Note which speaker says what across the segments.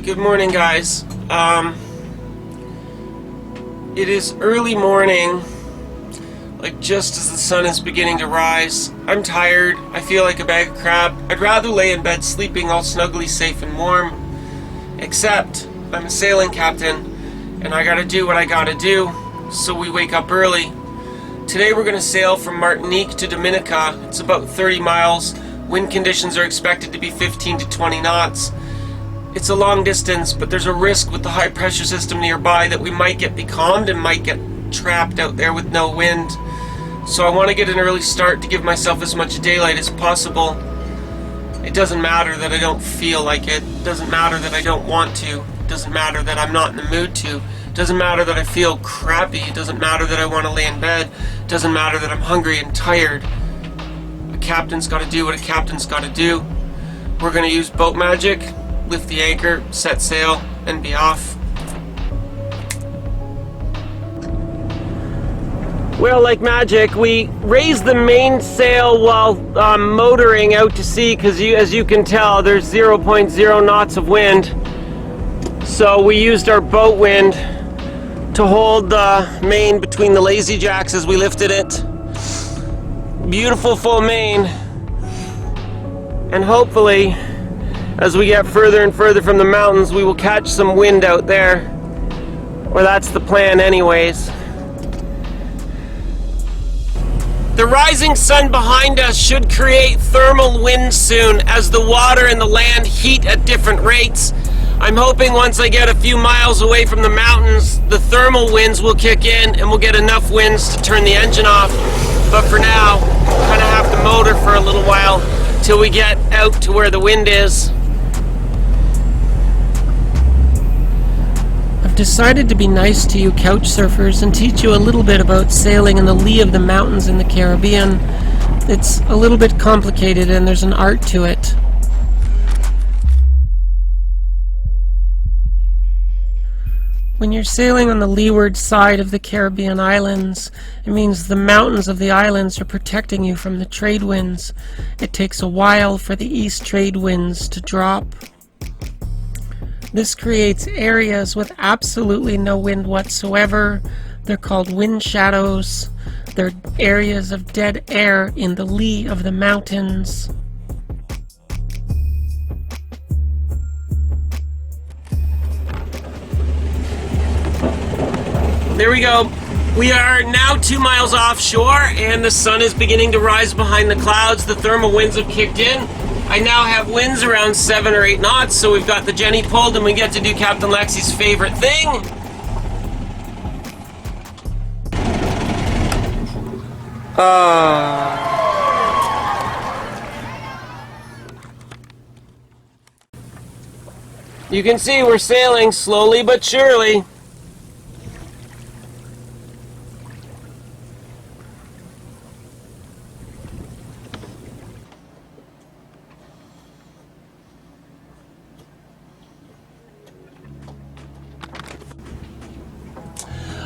Speaker 1: Good morning, guys. It is early morning, like just as the sun is beginning to rise. I'm tired. I feel like a bag of crap. I'd rather lay in bed sleeping all snugly safe and warm. Except I'm a sailing captain and I gotta do what I gotta do, so we wake up early. Today we're gonna sail from Martinique to Dominica. It's about 30 miles. Wind conditions are expected to be 15 to 20 knots. It's a long distance, but there's a risk with the high pressure system nearby that we might get becalmed and might get trapped out there with no wind. So I want to get an early start to give myself as much daylight as possible. It doesn't matter that I don't feel like it. It doesn't matter that I don't want to. It doesn't matter that I'm not in the mood to. It doesn't matter that I feel crappy. It doesn't matter that I want to lay in bed. It doesn't matter that I'm hungry and tired. A captain's got to do what a captain's got to do. We're going to use boat magic, lift the anchor, set sail, and be off. Well, like magic, we raised the mainsail while motoring out to sea because, as you can tell, there's 0.0 knots of wind. So we used our boat wind to hold the main between the lazy jacks as we lifted it. Beautiful full main. And hopefully, as we get further and further from the mountains, we will catch some wind out there. Or that's the plan anyways. The rising sun behind us should create thermal winds soon as the water and the land heat at different rates. I'm hoping once I get a few miles away from the mountains, the thermal winds will kick in and we'll get enough winds to turn the engine off. But for now, kind of have to motor for a little while till we get out to where the wind is. I've decided to be nice to you couch surfers and teach you a little bit about sailing in the lee of the mountains in the Caribbean. It's a little bit complicated and there's an art to it. When you're sailing on the leeward side of the Caribbean islands, it means the mountains of the islands are protecting you from the trade winds. It takes a while for the east trade winds to drop. This creates areas with absolutely no wind whatsoever. They're called wind shadows. They're areas of dead air in the lee of the mountains. There we go. We are now 2 miles offshore and the sun is beginning to rise behind the clouds. The thermal winds have kicked in. I now have winds around 7 or 8 knots, so we've got the Jenny pulled and we get to do Captain Lexi's favorite thing. You can see we're sailing slowly but surely.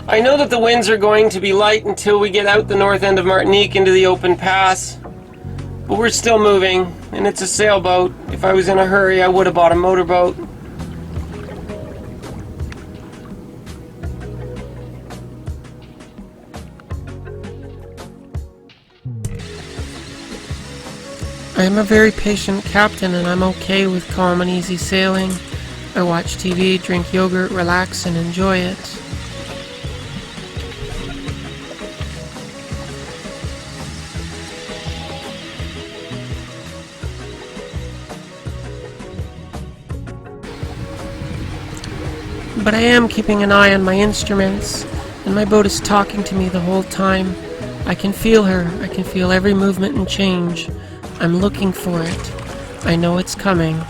Speaker 1: I know that the winds are going to be light until we get out the north end of Martinique into the open pass, but we're still moving, and it's a sailboat. If I was in a hurry, I would have bought a motorboat. I am a very patient captain, and I'm okay with calm and easy sailing. I watch TV, drink yogurt, relax, and enjoy it. But I am keeping an eye on my instruments, and my boat is talking to me the whole time. I can feel her. I can feel every movement and change. I'm looking for it. I know it's coming.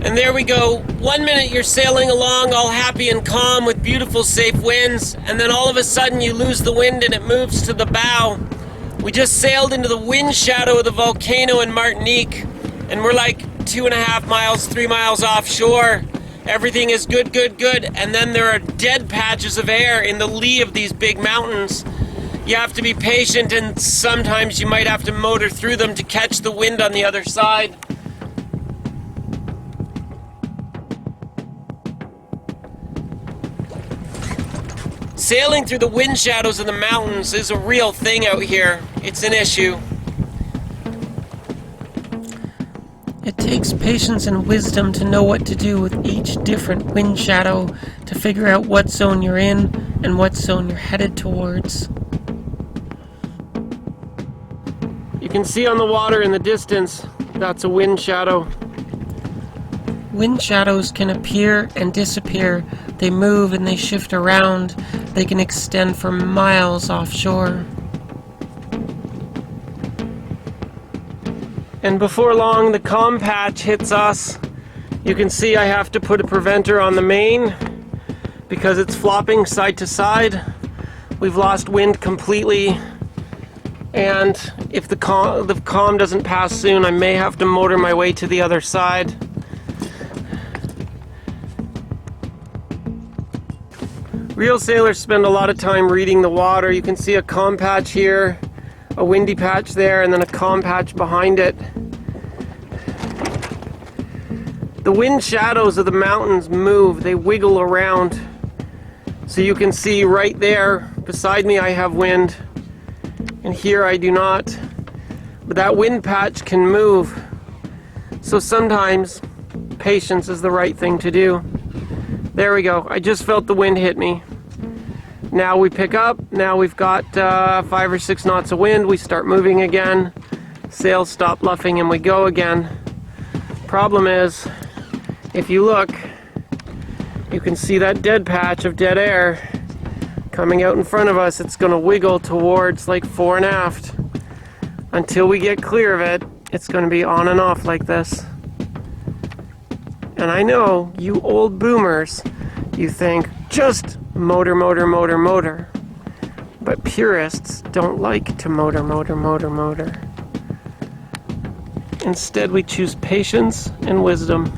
Speaker 1: And there we go. 1 minute you're sailing along all happy and calm with beautiful safe winds, and then all of a sudden you lose the wind and it moves to the bow. We just sailed into the wind shadow of the volcano in Martinique, and we're like 2.5 miles, 3 miles offshore. Everything is good, good, good. And then there are dead patches of air in the lee of these big mountains. You have to be patient, and sometimes you might have to motor through them to catch the wind on the other side. Sailing through the wind shadows of the mountains is a real thing out here. It's an issue. It takes patience and wisdom to know what to do with each different wind shadow to figure out what zone you're in and what zone you're headed towards. You can see on the water in the distance, that's a wind shadow. Wind shadows can appear and disappear. They move and they shift around. They can extend for miles offshore. And before long, the calm patch hits us. You can see I have to put a preventer on the main because it's flopping side to side. We've lost wind completely. And if the calm doesn't pass soon, I may have to motor my way to the other side. Real sailors spend a lot of time reading the water. You can see a calm patch here, a windy patch there, and then a calm patch behind it. The wind shadows of the mountains move, they wiggle around. So you can see right there, beside me I have wind, and here I do not. But that wind patch can move. So sometimes patience is the right thing to do. There we go. I just felt the wind hit me. Now we pick up. Now we've got 5 or 6 knots of wind. We start moving again. Sails stop luffing and we go again. Problem is, if you look, you can see that dead patch of dead air coming out in front of us. It's going to wiggle towards like fore and aft. Until we get clear of it, it's going to be on and off like this. And I know, you old boomers, you think, just motor, motor, motor, motor. But purists don't like to motor, motor, motor, motor. Instead, we choose patience and wisdom.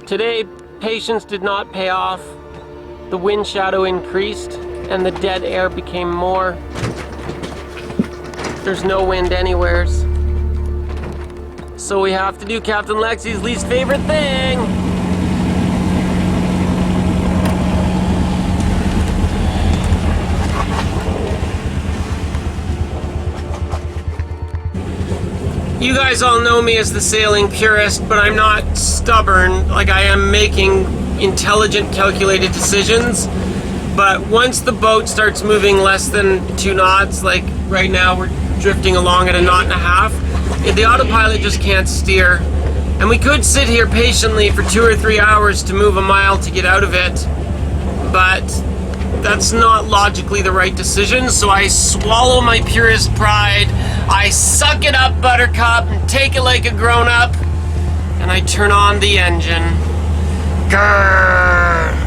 Speaker 1: Today, patience did not pay off. The wind shadow increased and the dead air became more. There's no wind anywheres. So we have to do Captain Lexi's least favorite thing. You guys all know me as the sailing purist, but I'm not stubborn. Like, I am making intelligent, calculated decisions. But once the boat starts moving less than 2 knots, like right now we're drifting along at 1.5 knots, the autopilot just can't steer. And we could sit here patiently for 2 or 3 hours to move a mile to get out of it, but that's not logically the right decision, so I swallow my purist pride, I suck it up, Buttercup, and take it like a grown-up, and I turn on the engine. Grrr!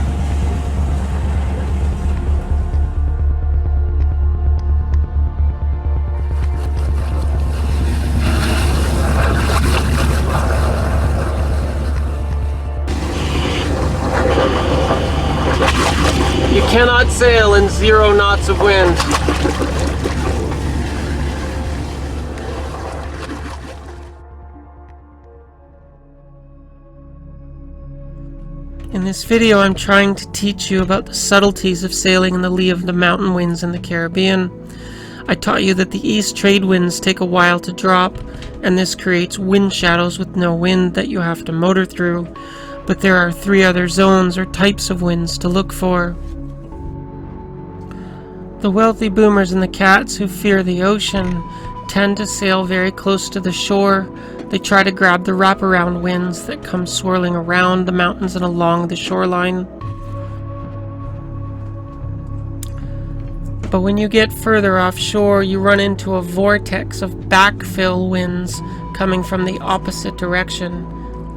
Speaker 1: You cannot sail in 0 knots of wind. In this video, I'm trying to teach you about the subtleties of sailing in the lee of the mountain winds in the Caribbean. I taught you that the east trade winds take a while to drop, and this creates wind shadows with no wind that you have to motor through. But there are 3 other zones or types of winds to look for. The wealthy boomers and the cats who fear the ocean tend to sail very close to the shore. They try to grab the wraparound winds that come swirling around the mountains and along the shoreline. But when you get further offshore, you run into a vortex of backfill winds coming from the opposite direction.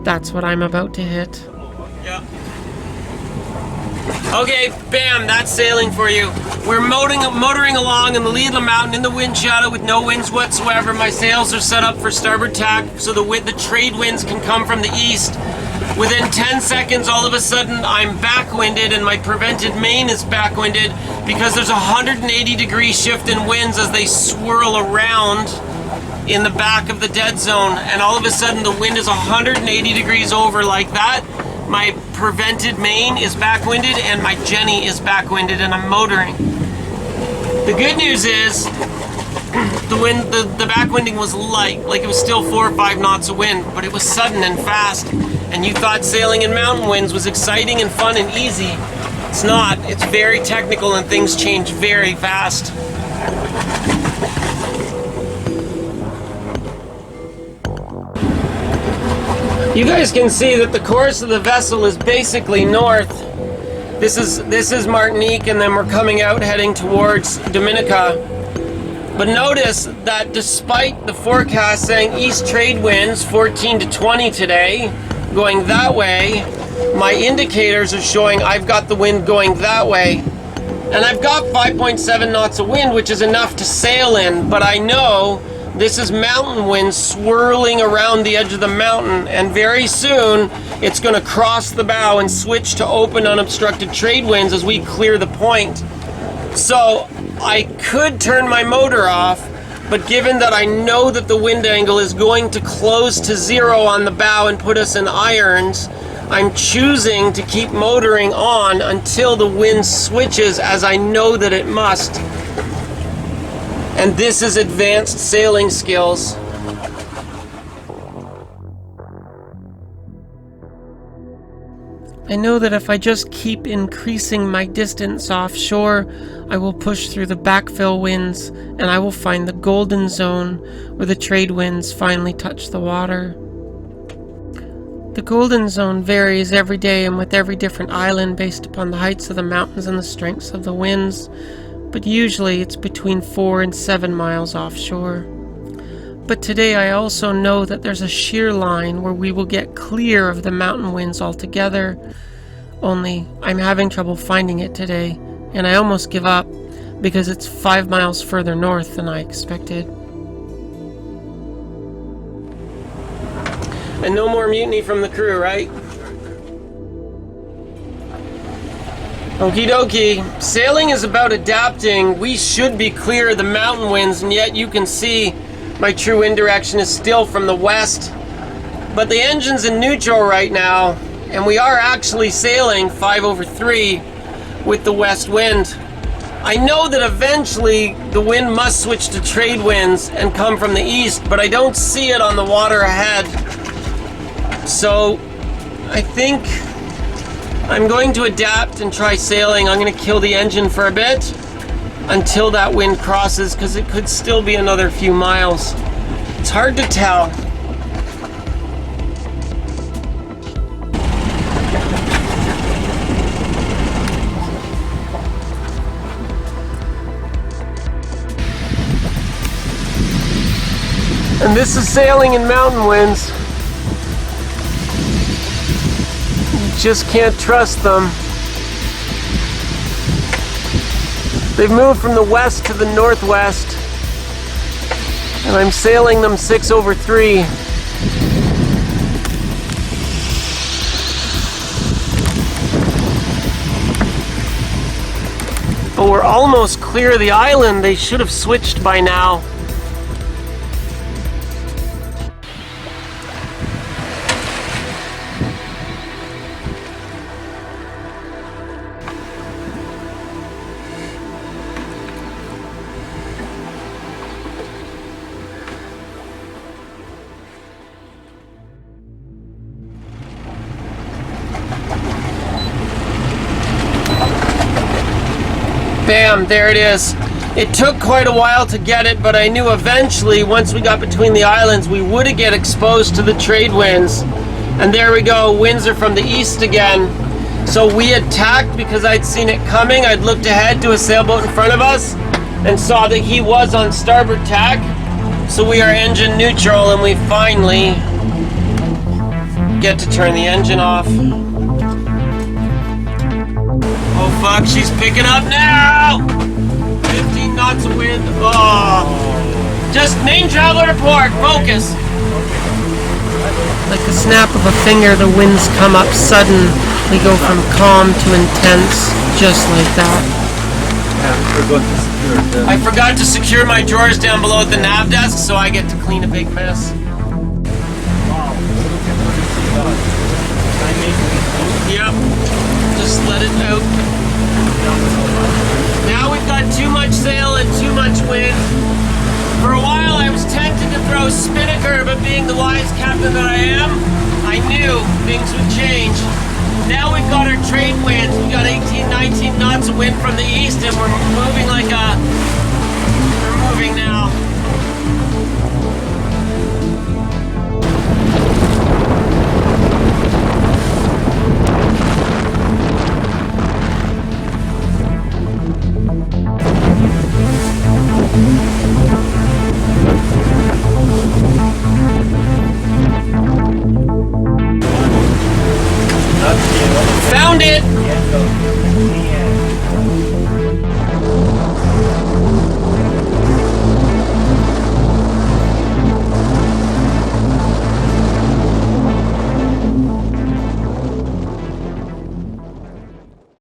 Speaker 1: That's what I'm about to hit.
Speaker 2: Yeah.
Speaker 1: Okay, bam, that's sailing for you. We're motoring along in the lead of the mountain in the wind shadow with no winds whatsoever. My sails are set up for starboard tack so the trade winds can come from the east. Within 10 seconds, all of a sudden, I'm backwinded and my prevented main is backwinded because there's a 180-degree shift in winds as they swirl around in the back of the dead zone. And all of a sudden, the wind is 180 degrees over like that. My prevented main is backwinded and my Jenny is backwinded and I'm motoring. The good news is the backwinding was light, like it was still 4 or 5 knots of wind, but it was sudden and fast. And you thought sailing in mountain winds was exciting and fun and easy. It's not. It's very technical and things change very fast. You guys can see that the course of the vessel is basically north. This is Martinique, and then we're coming out heading towards Dominica. But notice that despite the forecast saying east trade winds 14 to 20 today, going that way, my indicators are showing I've got the wind going that way. And I've got 5.7 knots of wind, which is enough to sail in, but I know this is mountain wind swirling around the edge of the mountain, and very soon it's going to cross the bow and switch to open unobstructed trade winds as we clear the point. So I could turn my motor off, but given that I know that the wind angle is going to close to 0 on the bow and put us in irons, I'm choosing to keep motoring on until the wind switches, as I know that it must. And this is advanced sailing skills. I know that if I just keep increasing my distance offshore, I will push through the backfill winds and I will find the golden zone where the trade winds finally touch the water. The golden zone varies every day and with every different island based upon the heights of the mountains and the strengths of the winds, but usually it's between 4 and 7 miles offshore. But today I also know that there's a shear line where we will get clear of the mountain winds altogether, only I'm having trouble finding it today, and I almost give up because it's 5 miles further north than I expected. And no more mutiny from the crew, right? Okie dokie. Sailing is about adapting. We should be clear of the mountain winds, and yet you can see my true wind direction is still from the west. But the engine's in neutral right now, and we are actually sailing 5/3 with the west wind. I know that eventually the wind must switch to trade winds and come from the east, but I don't see it on the water ahead. So I think I'm going to adapt and try sailing. I'm going to kill the engine for a bit until that wind crosses, because it could still be another few miles. It's hard to tell. And this is sailing in mountain winds. Just can't trust them. They've moved from the west to the northwest, and I'm sailing them 6/3. But we're almost clear of the island. They should have switched by now. Bam, there it is. It took quite a while to get it, but I knew eventually, once we got between the islands, we would get exposed to the trade winds. And there we go, winds are from the east again. So we attacked because I'd seen it coming. I'd looked ahead to a sailboat in front of us and saw that he was on starboard tack. So we are engine neutral, and we finally get to turn the engine off. Oh fuck, she's picking up now! 15 knots of wind. Oh. Just main traveler report, focus. Like the snap of a finger, the winds come up sudden. We go from calm to intense, just like that. I forgot to secure my drawers down below at the nav desk, so I get to clean a big mess. Yep, just let it out. Now we've got too much sail and too much wind. For a while I was tempted to throw spinnaker, but being the wise captain that I am, I knew things would change. Now we've got our trade winds. We got 18, 19 knots of wind from the east, and we're moving like we're moving now. Found it!